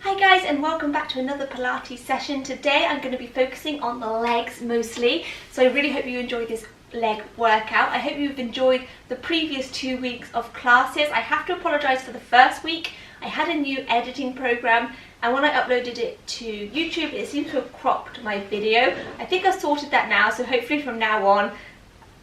Hi guys, and welcome back to another Pilates session. Today I'm going to be focusing on the legs mostly, so I really hope you enjoyed this leg workout. I hope you've enjoyed the previous 2 weeks of classes. I have to apologise for the first week. I had a new editing program, and when I uploaded it to YouTube it seemed to have cropped my video. I think I've sorted that now, so hopefully from now on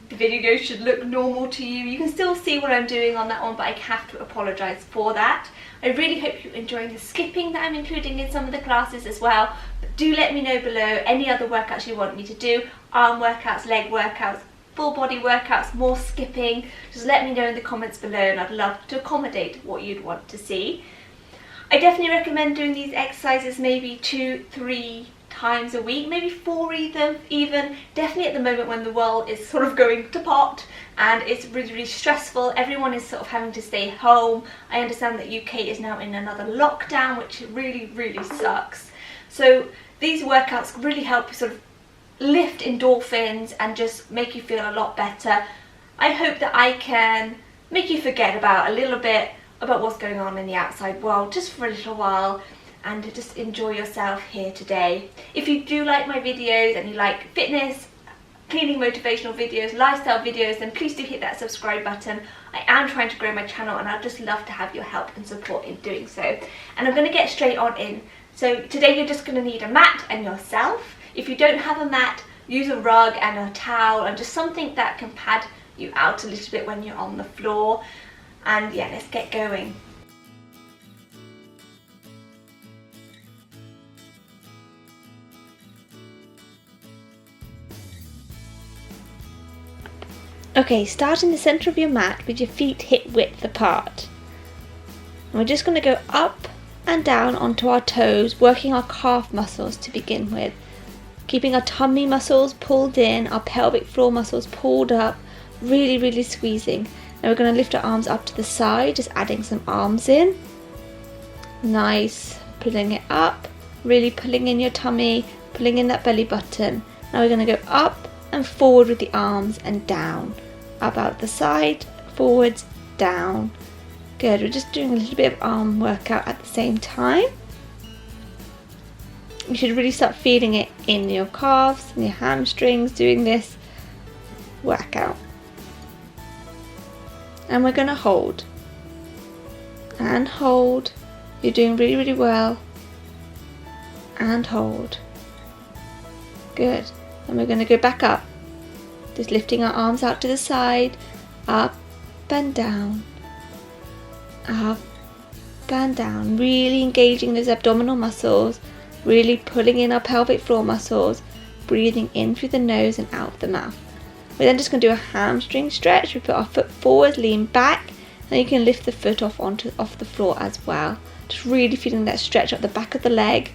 the video should look normal to you. You can still see what I'm doing on that one, but I have to apologise for that. I really hope you're enjoying the skipping that I'm including in some of the classes as well. But do let me know below any other workouts you want me to do. Arm workouts, leg workouts, full body workouts, more skipping. Just let me know in the comments below, and I'd love to accommodate what you'd want to see. I definitely recommend doing these exercises maybe 2-3 times a week, maybe 4 even. Definitely at the moment when the world is sort of going to pot and it's really stressful, everyone is sort of having to stay home. I understand that UK is now in another lockdown, which really sucks. So these workouts really help sort of lift endorphins and just make you feel a lot better. I hope that I can make you forget about a little bit about what's going on in the outside world just for a little while, and just enjoy yourself here today. If you do like my videos and you like fitness, cleaning motivational videos, lifestyle videos, then please do hit that subscribe button. I am trying to grow my channel and I'd just love to have your help and support in doing so. And I'm going to get straight on in. So today you're just going to need a mat and yourself. If you don't have a mat, use a rug and a towel and just something that can pad you out a little bit when you're on the floor. And yeah, let's get going. Okay, start in the centre of your mat with your feet hip width apart. And we're just going to go up and down onto our toes, working our calf muscles to begin with. Keeping our tummy muscles pulled in, our pelvic floor muscles pulled up, really squeezing. Now we're going to lift our arms up to the side, just adding some arms in. Nice, pulling it up, really pulling in your tummy, pulling in that belly button. Now we're going to go up and forward with the arms and down. Up out the side, forwards, down. Good, we're just doing a little bit of arm workout at the same time. You should really start feeling it in your calves and your hamstrings doing this workout. And we're going to hold. And hold. You're doing really well. And hold. Good. And we're going to go back up. Just lifting our arms out to the side, up and down, up and down, really engaging those abdominal muscles, really pulling in our pelvic floor muscles, breathing in through the nose and out of the mouth. We're then just going to do a hamstring stretch. We put our foot forward, lean back, and you can lift the foot off the floor as well. Just really feeling that stretch up the back of the leg.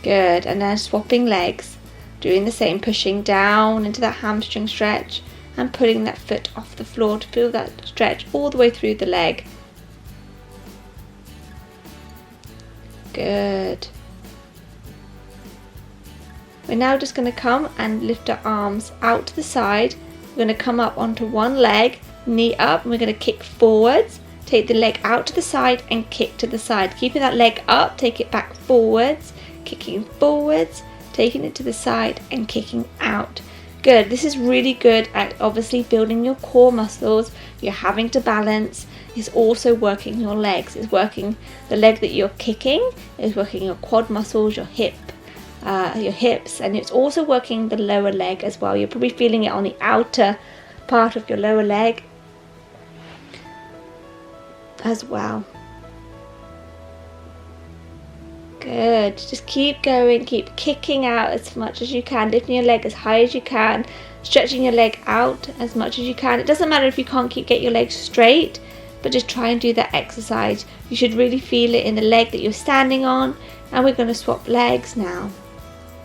Good, and then swapping legs. Doing the same, pushing down into that hamstring stretch and pulling that foot off the floor to feel that stretch all the way through the leg. Good. We're now just going to come and lift our arms out to the side. We're going to come up onto one leg, knee up, and we're going to kick forwards. Take the leg out to the side and kick to the side. Keeping that leg up, take it back forwards, kicking forwards, taking it to the side and kicking out. Good. This is really good at obviously building your core muscles. You're having to balance. It's also working your legs. It's working the leg that you're kicking. It's working your quad muscles, your hips, and it's also working the lower leg as well. You're probably feeling it on the outer part of your lower leg as well. Good. Just keep going, keep kicking out as much as you can, lifting your leg as high as you can, stretching your leg out as much as you can. It doesn't matter if you can't get your legs straight, but just try and do that exercise. You should really feel it in the leg that you're standing on. And we're going to swap legs now.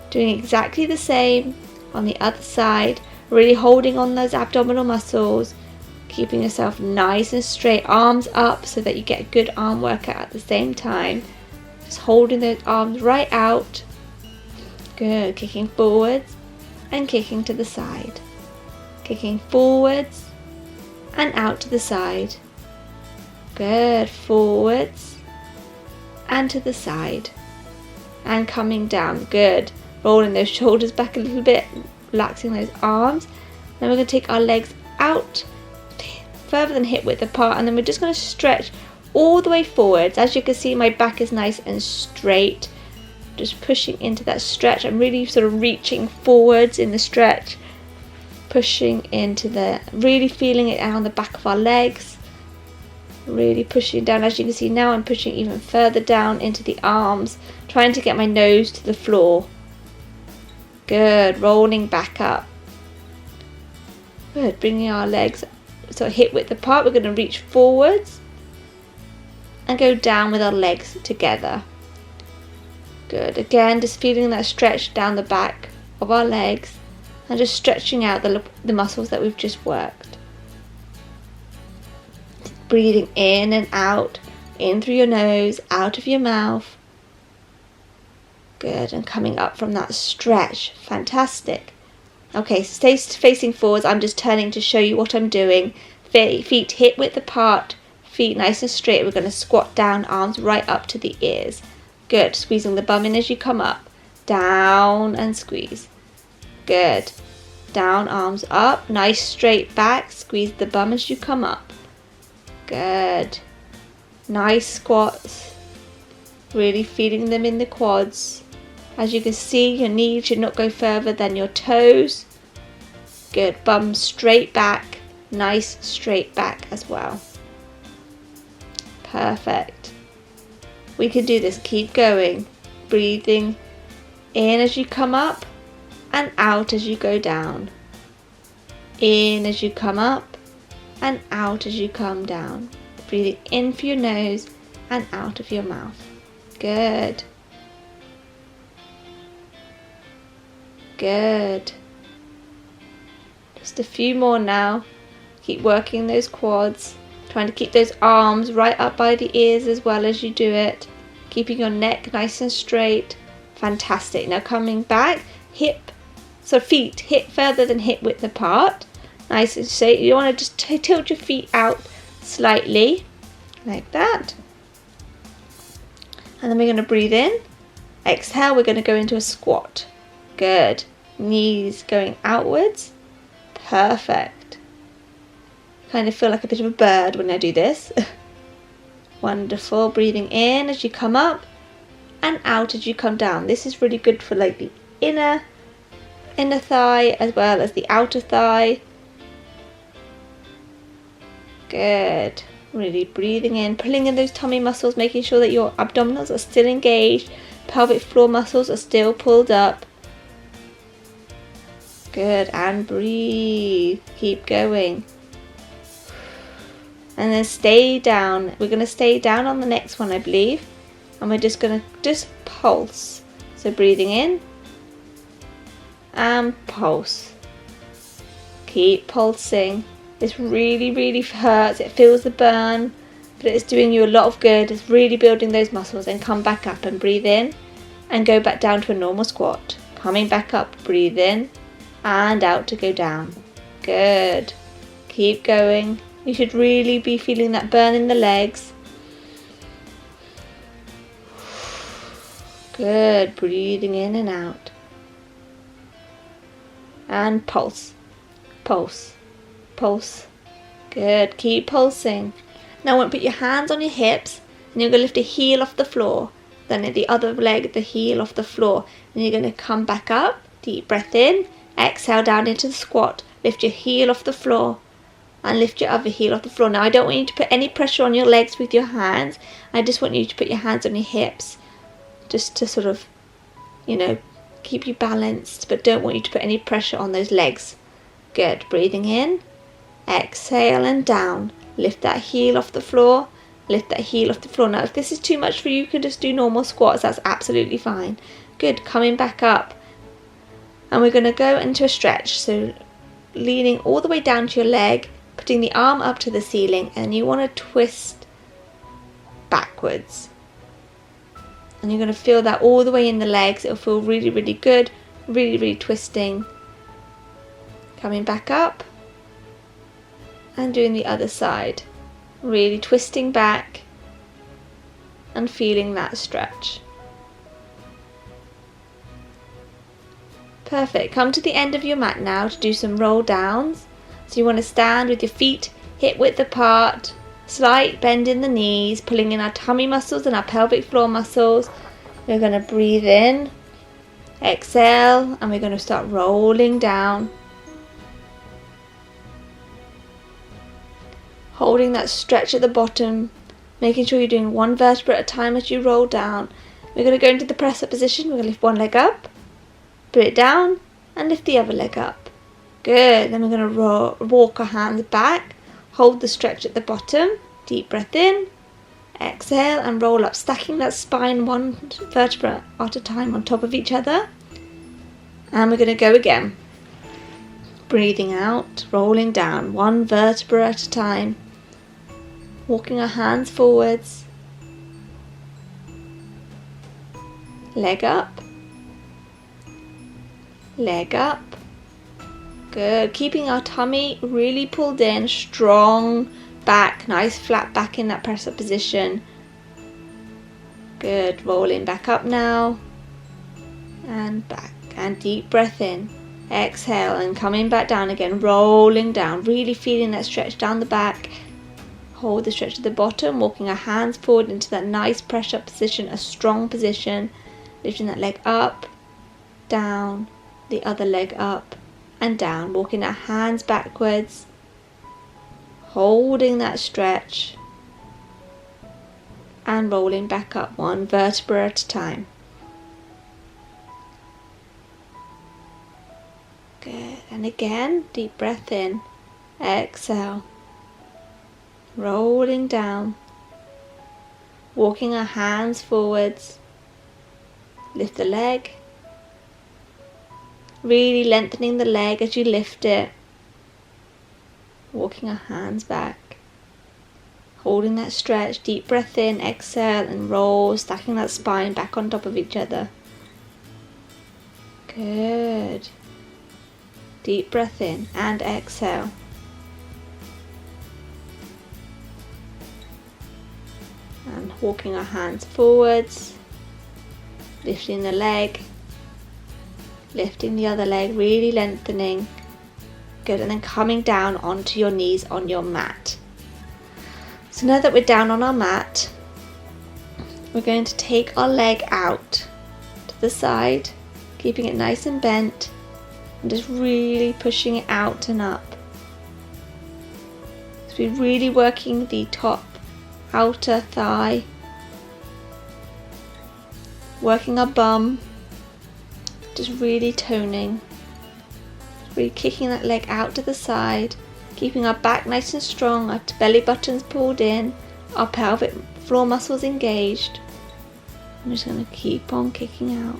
Doing exactly the same on the other side, really holding on those abdominal muscles, keeping yourself nice and straight, arms up so that you get a good arm workout at the same time. Just holding those arms right out. Good. Kicking forwards and kicking to the side. Kicking forwards and out to the side. Good. Forwards and to the side. And coming down, good. Rolling those shoulders back a little bit, relaxing those arms. Then we're going to take our legs out further than hip width apart, and then we're just going to stretch all the way forwards. As you can see, my back is nice and straight. Just pushing into that stretch. I'm really sort of reaching forwards in the stretch, pushing into really feeling it out on the back of our legs, really pushing down. As you can see now, I'm pushing even further down into the arms, trying to get my nose to the floor. Good, rolling back up. Good, bringing our legs so hip width apart. We're going to reach forwards and go down with our legs together. Good, again just feeling that stretch down the back of our legs and just stretching out the muscles that we've just worked. Breathing in and out, in through your nose, out of your mouth. Good, and coming up from that stretch. Fantastic. Okay, stay facing forwards. I'm just turning to show you what I'm doing. Feet hip width apart, feet nice and straight. We're going to squat down, arms right up to the ears. Good, squeezing the bum in as you come up. Down and squeeze. Good. Down, arms up, nice straight back. Squeeze the bum as you come up. Good. Nice squats. Really feeling them in the quads. As you can see, your knees should not go further than your toes. Good, bum straight back. Nice straight back as well. Perfect. We can do this, keep going. Breathing in as you come up and out as you go down. In as you come up and out as you come down. Breathing in through your nose and out of your mouth. Good. Good. Just a few more now. Keep working those quads. Trying to keep those arms right up by the ears as well as you do it. Keeping your neck nice and straight. Fantastic. Now coming back, feet hip further than hip width apart. Nice and straight. You want to just tilt your feet out slightly, like that. And then we're going to breathe in. Exhale, we're going to go into a squat. Good. Knees going outwards. Perfect. Kind of feel like a bit of a bird when I do this. Wonderful. Breathing in as you come up and out as you come down. This is really good for like the inner thigh as well as the outer thigh. Good. Really breathing in, pulling in those tummy muscles, making sure that your abdominals are still engaged, pelvic floor muscles are still pulled up. Good, and breathe. Keep going. And then stay down. We're going to stay down on the next one, I believe. And we're just going to pulse. So breathing in and pulse. Keep pulsing. This really, really hurts. It feels the burn, but it's doing you a lot of good. It's really building those muscles. And come back up and breathe in and go back down to a normal squat. Coming back up, breathe in and out to go down. Good. Keep going. You should really be feeling that burn in the legs. Good. Breathing in and out. And pulse. Pulse. Pulse. Good. Keep pulsing. Now I want to put your hands on your hips and you're going to lift a heel off the floor. Then at the other leg, the heel off the floor. And you're going to come back up. Deep breath in. Exhale down into the squat. Lift your heel off the floor. And lift your other heel off the floor. Now I don't want you to put any pressure on your legs with your hands. I just want you to put your hands on your hips. Just to sort of, keep you balanced. But don't want you to put any pressure on those legs. Good. Breathing in. Exhale and down. Lift that heel off the floor. Lift that heel off the floor. Now if this is too much for you, you can just do normal squats. That's absolutely fine. Good. Coming back up. And we're going to go into a stretch. So leaning all the way down to your leg. Putting the arm up to the ceiling. And you want to twist backwards. And you're going to feel that all the way in the legs. It'll feel really, really good. Really, really twisting. Coming back up. And doing the other side. Really twisting back. and feeling that stretch. Perfect. Come to the end of your mat now to do some roll downs. So you want to stand with your feet hip width apart, slight bend in the knees, pulling in our tummy muscles and our pelvic floor muscles. We're going to breathe in, exhale, and we're going to start rolling down. Holding that stretch at the bottom, making sure you're doing one vertebra at a time as you roll down. We're going to go into the press up position. We're going to lift one leg up, put it down, and lift the other leg up. Good. Then we're going to walk our hands back, hold the stretch at the bottom, deep breath in, exhale, and roll up, stacking that spine one vertebra at a time on top of each other. And we're going to go again. Breathing out, rolling down, one vertebra at a time. Walking our hands forwards. Leg up. Leg up. Good. Keeping our tummy really pulled in, strong back, nice flat back in that press up position. Good. Rolling back up now. And back. And deep breath in. Exhale and coming back down again, rolling down, really feeling that stretch down the back. Hold the stretch at the bottom, walking our hands forward into that nice press up position, a strong position. Lifting that leg up, down, the other leg up and down. Walking our hands backwards, holding that stretch and rolling back up, one vertebra at a time. Good. And again, deep breath in, exhale. Rolling down, walking our hands forwards, lift the leg, really lengthening the leg as you lift it, walking our hands back, holding that stretch, deep breath in, exhale and roll, stacking that spine back on top of each other. Good. Deep breath in and exhale. And walking our hands forwards, lifting the leg, lifting the other leg, really lengthening. Good, and then coming down onto your knees on your mat. So now that we're down on our mat, we're going to take our leg out to the side, keeping it nice and bent, and just really pushing it out and up. So we're really working the top outer thigh, working our bum, just really toning, really kicking that leg out to the side, keeping our back nice and strong, our belly buttons pulled in, our pelvic floor muscles engaged. I'm just going to keep on kicking out.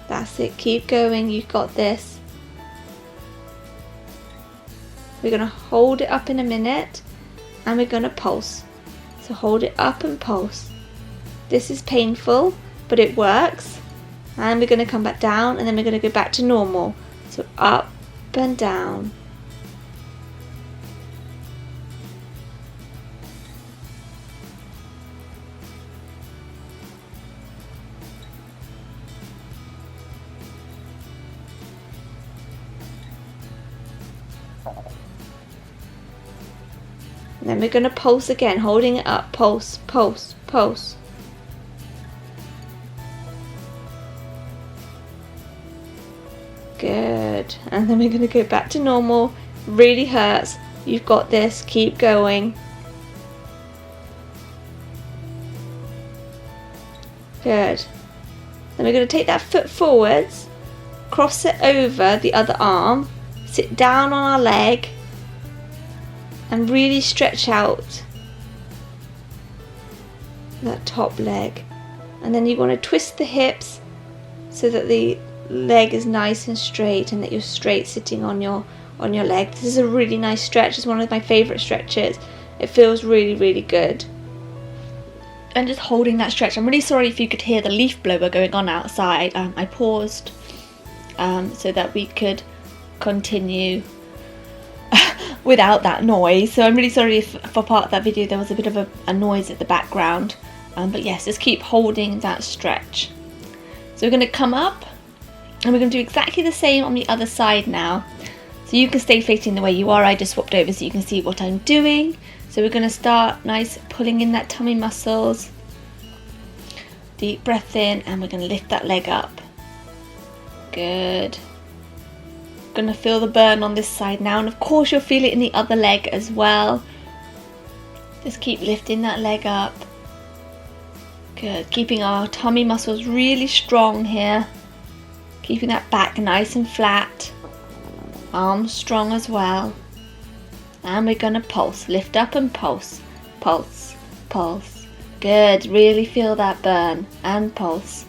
That's it, keep going, you've got this. We're going to hold it up in a minute and we're going to pulse. So hold it up and pulse. This is painful, but it works. And we're going to come back down and then we're going to go back to normal. So up and down. And then we're going to pulse again, holding it up, pulse, pulse, pulse. Good. And then we're going to go back to normal. Really hurts. You've got this. Keep going. Good. Then we're going to take that foot forwards, cross it over the other arm, sit down on our leg, and really stretch out that top leg. And then you want to twist the hips so that the leg is nice and straight and that you're straight sitting on your leg. This is a really nice stretch. It's one of my favourite stretches. It feels really, really good. And just holding that stretch. I'm really sorry if you could hear the leaf blower going on outside. I paused so that we could continue without that noise. So I'm really sorry if for part of that video there was a bit of a noise at the background. But yes, just keep holding that stretch. So we're going to come up and we're going to do exactly the same on the other side now. So you can stay facing the way you are. I just swapped over so you can see what I'm doing. So we're going to start nice pulling in that tummy muscles. Deep breath in, and we're going to lift that leg up. Good. Going to feel the burn on this side now, and of course you'll feel it in the other leg as well. Just keep lifting that leg up. Good. Keeping our tummy muscles really strong here. Keeping that back nice and flat. Arms strong as well. And we're going to pulse. Lift up and pulse. Pulse. Pulse. Good. Really feel that burn. And pulse.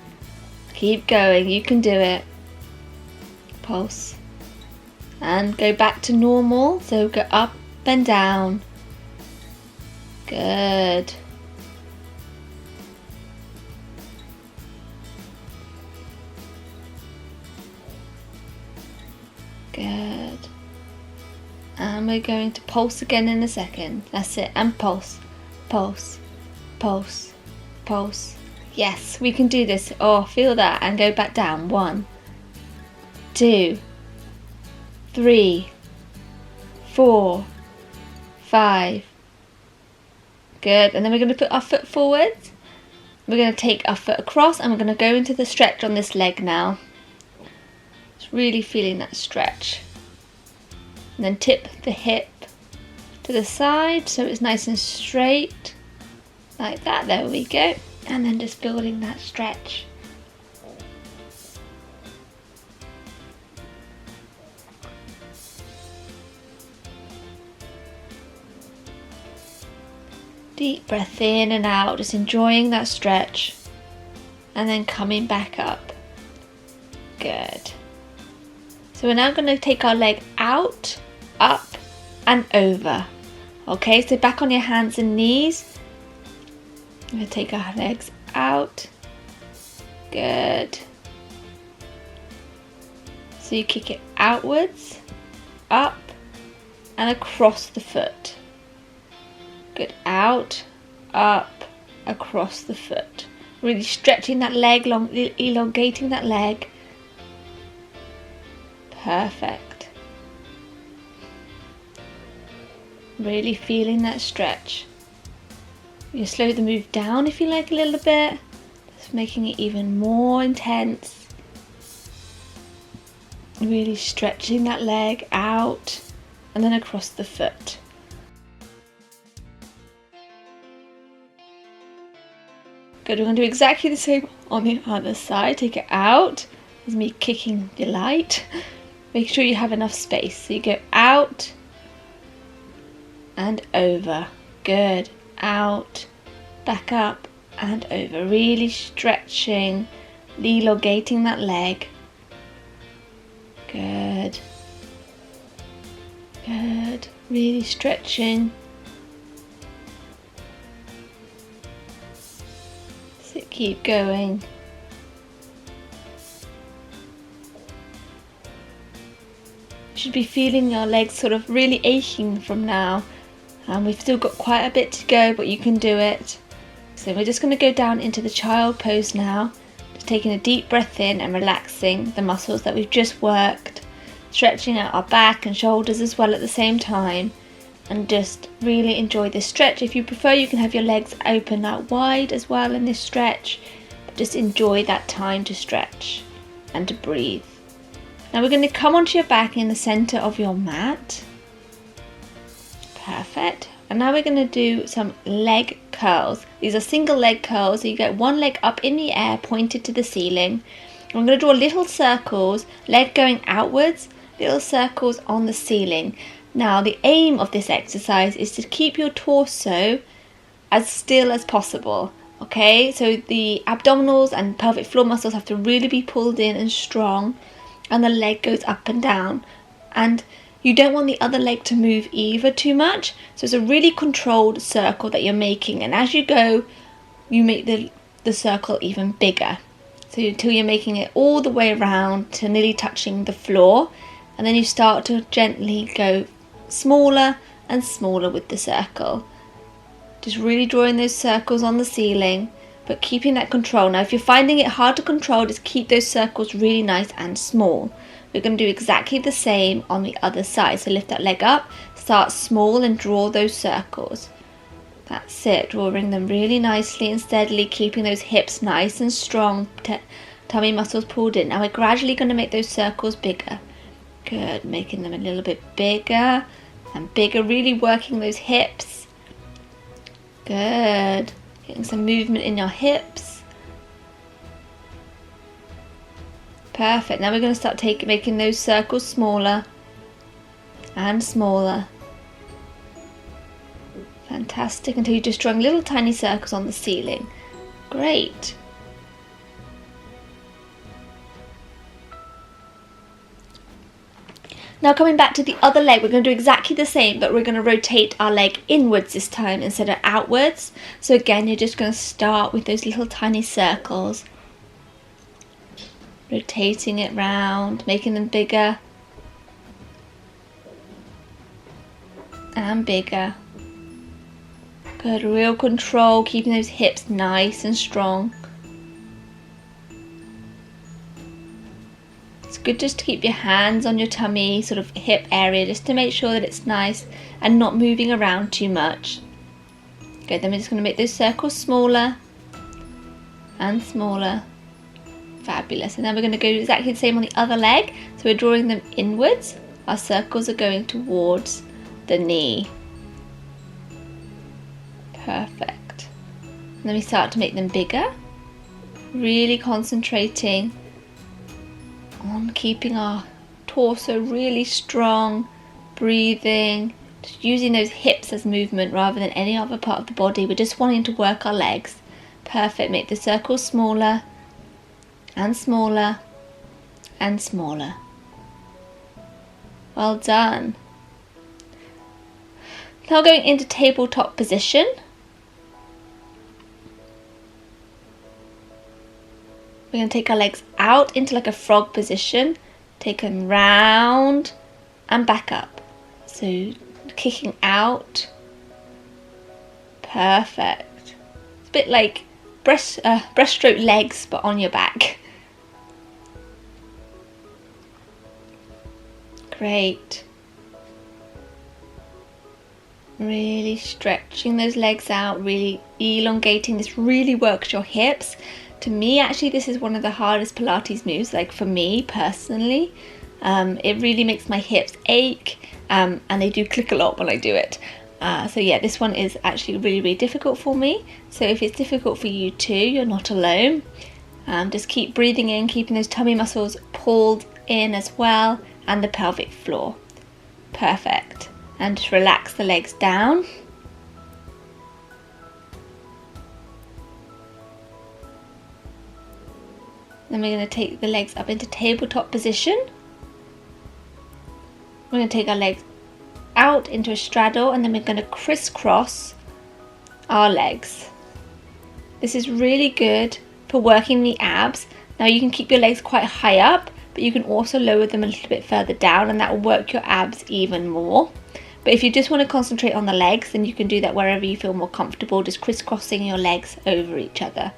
Keep going. You can do it. Pulse. And go back to normal. So go up and down. Good. Good. And we're going to pulse again in a second. That's it. And pulse. Pulse. Pulse. Pulse. Yes, we can do this. Oh, feel that. And go back down. 1, 2, 3, 4, 5. Good. And then we're going to put our foot forward. We're going to take our foot across and we're going to go into the stretch on this leg now. Just really feeling that stretch. And then tip the hip to the side so it's nice and straight. Like that. There we go. And then just building that stretch. Deep breath in and out, just enjoying that stretch. And then coming back up. Good. So we're now going to take our leg out, up and over. Okay, so back on your hands and knees. We're going to take our legs out. Good. So you kick it outwards, up and across the foot. Good. Out, up, across the foot. Really stretching that leg, elongating that leg. Perfect. Really feeling that stretch. You slow the move down if you like a little bit. Just making it even more intense. Really stretching that leg out and then across the foot. Good, we're going to do exactly the same on the other side. Take it out. There's me kicking the light. Make sure you have enough space. So you go out and over. Good. Out, back up and over. Really stretching, elongating that leg. Good. Good. Really stretching. So keep going. You should be feeling your legs sort of really aching from now. And we've still got quite a bit to go, but you can do it. So we're just going to go down into the child pose now. Just taking a deep breath in and relaxing the muscles that we've just worked. Stretching out our back and shoulders as well at the same time. And just really enjoy this stretch. If you prefer, you can have your legs open out wide as well in this stretch. But just enjoy that time to stretch and to breathe. Now we're going to come onto your back in the center of your mat. Perfect. And now we're going to do some leg curls. These are single leg curls. So you get one leg up in the air pointed to the ceiling. I'm going to draw little circles, leg going outwards, little circles on the ceiling. Now the aim of this exercise is to keep your torso as still as possible. Okay, so the abdominals and pelvic floor muscles have to really be pulled in and strong, and the leg goes up and down. And you don't want the other leg to move either too much. So it's a really controlled circle that you're making. And as you go, you make the circle even bigger. So until you're making it all the way around to nearly touching the floor. And then you start to gently go smaller and smaller with the circle. Just really drawing those circles on the ceiling, but keeping that control. Now if you're finding it hard to control, just keep those circles really nice and small. We're going to do exactly the same on the other side. So lift that leg up, start small and draw those circles. That's it, drawing them really nicely and steadily, keeping those hips nice and strong, tummy muscles pulled in. Now we're gradually going to make those circles bigger. Good, making them a little bit bigger and bigger, really working those hips. Good, getting some movement in your hips. Perfect, now we're going to start making those circles smaller and smaller. Fantastic, until you're just drawing little tiny circles on the ceiling. Great. Now coming back to the other leg, we're going to do exactly the same, but we're going to rotate our leg inwards this time instead of outwards. So again, you're just going to start with those little tiny circles. Rotating it round, making them bigger and bigger. Good, real control, keeping those hips nice and strong. It's good just to keep your hands on your tummy, sort of hip area, just to make sure that it's nice and not moving around too much. Good, then we're just going to make those circles smaller and smaller. Fabulous. And then we're going to go exactly the same on the other leg. So we're drawing them inwards. Our circles are going towards the knee. Perfect. And then we start to make them bigger. Really concentrating on keeping our torso really strong, breathing, just using those hips as movement rather than any other part of the body. We're just wanting to work our legs. Perfect. Make the circles smaller and smaller and smaller. Well done. Now going into tabletop position. We're going to take our legs out into like a frog position, take them round and back up. So kicking out. Perfect. It's a bit like breaststroke legs but on your back. Great. Really stretching those legs out, really elongating. This really works your hips. To me, actually, this is one of the hardest Pilates moves, like for me personally. It really makes my hips ache, and they do click a lot when I do it. So yeah, this one is actually really, really difficult for me. So if it's difficult for you too, you're not alone. Just keep breathing in, keeping those tummy muscles pulled in as well, and the pelvic floor. Perfect. And just relax the legs down. Then we're going to take the legs up into tabletop position. We're going to take our legs out into a straddle, and then we're going to crisscross our legs. This is really good for working the abs. Now you can keep your legs quite high up, but you can also lower them a little bit further down, and that will work your abs even more. But if you just want to concentrate on the legs, then you can do that wherever you feel more comfortable, just crisscrossing your legs over each other.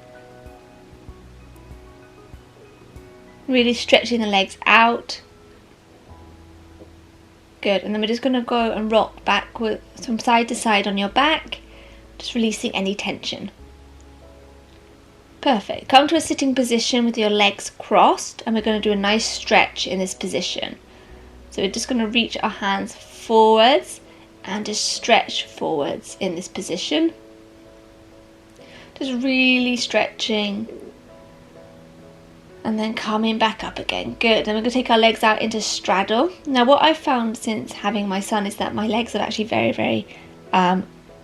Really stretching the legs out. Good, and then we're just going to go and rock backward from side to side on your back, just releasing any tension. Perfect. Come to a sitting position with your legs crossed, and we're going to do a nice stretch in this position. So we're just going to reach our hands forwards and just stretch forwards in this position. Just really stretching. And then coming back up again. Good. And we're going to take our legs out into straddle. Now what I've found since having my son is that my legs are actually very, very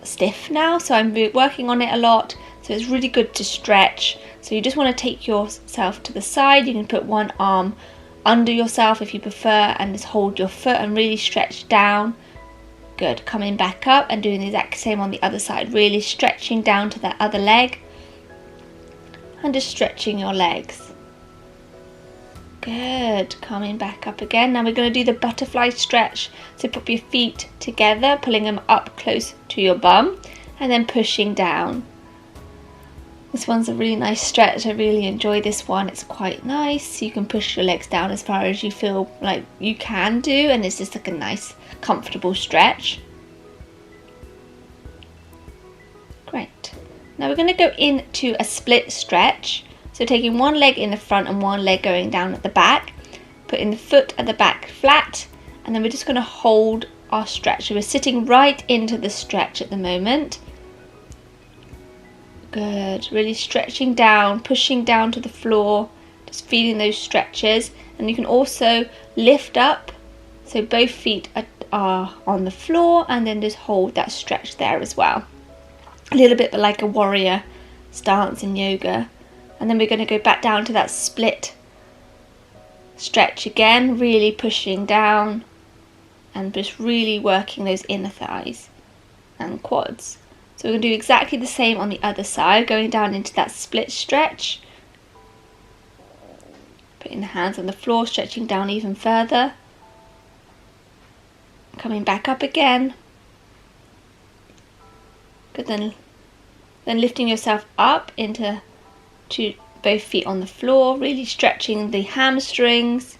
stiff now. So I'm working on it a lot. So it's really good to stretch. So you just want to take yourself to the side. You can put one arm under yourself if you prefer, and just hold your foot and really stretch down. Good. Coming back up and doing the exact same on the other side. Really stretching down to that other leg. And just stretching your legs. Good. Coming back up again. Now we're going to do the butterfly stretch. So put your feet together, pulling them up close to your bum, and then pushing down. This one's a really nice stretch. I really enjoy this one. It's quite nice. You can push your legs down as far as you feel like you can do, and it's just like a nice, comfortable stretch. Great. Now we're going to go into a split stretch. So taking one leg in the front and one leg going down at the back, putting the foot at the back flat, and then we're just going to hold our stretch. So we're sitting right into the stretch at the moment. Good, really stretching down, pushing down to the floor, just feeling those stretches. And you can also lift up, so both feet are on the floor, and then just hold that stretch there as well. A little bit like a warrior stance in yoga. And then we're going to go back down to that split stretch again, really pushing down and just really working those inner thighs and quads. So we're going to do exactly the same on the other side, going down into that split stretch. Putting the hands on the floor, stretching down even further. Coming back up again. Good, then lifting yourself up into both feet on the floor, really stretching the hamstrings,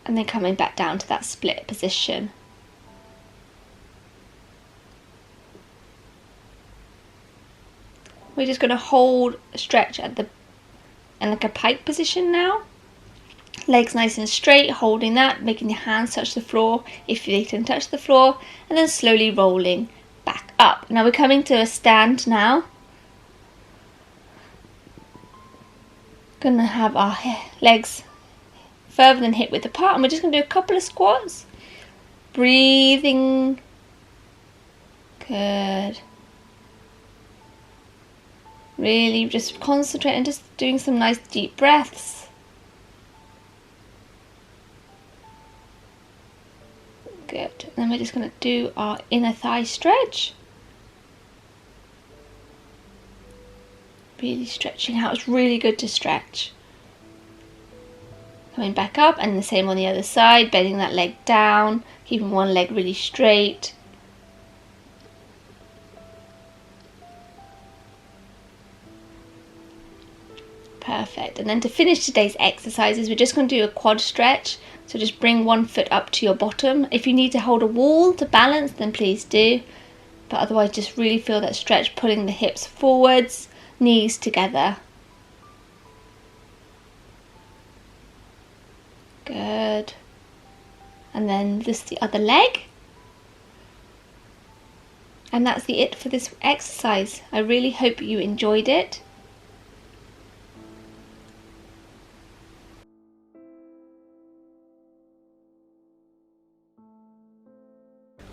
and then coming back down to that split position. We're just going to hold a stretch in like a pike position now. Legs nice and straight, holding that, making your hands touch the floor if they can touch the floor, and then slowly rolling back up. Now we're coming to a stand now. Going to have our legs further than hip width apart, and we're just going to do a couple of squats. Breathing. Good. Really just concentrate and just doing some nice deep breaths. Good. And then we're just going to do our inner thigh stretch. Really stretching out. It's really good to stretch. Coming back up, and the same on the other side, bending that leg down, keeping one leg really straight. Perfect. And then to finish today's exercises, we're just going to do a quad stretch. So just bring one foot up to your bottom. If you need to hold a wall to balance, then please do. But otherwise, just really feel that stretch, pulling the hips forwards, knees together. Good. And then just the other leg. And that's it for this exercise. I really hope you enjoyed it.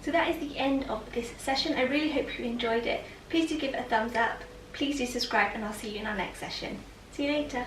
So that is the end of this session. I really hope you enjoyed it. Please do give it a thumbs up. Please do subscribe, and I'll see you in our next session. See you later.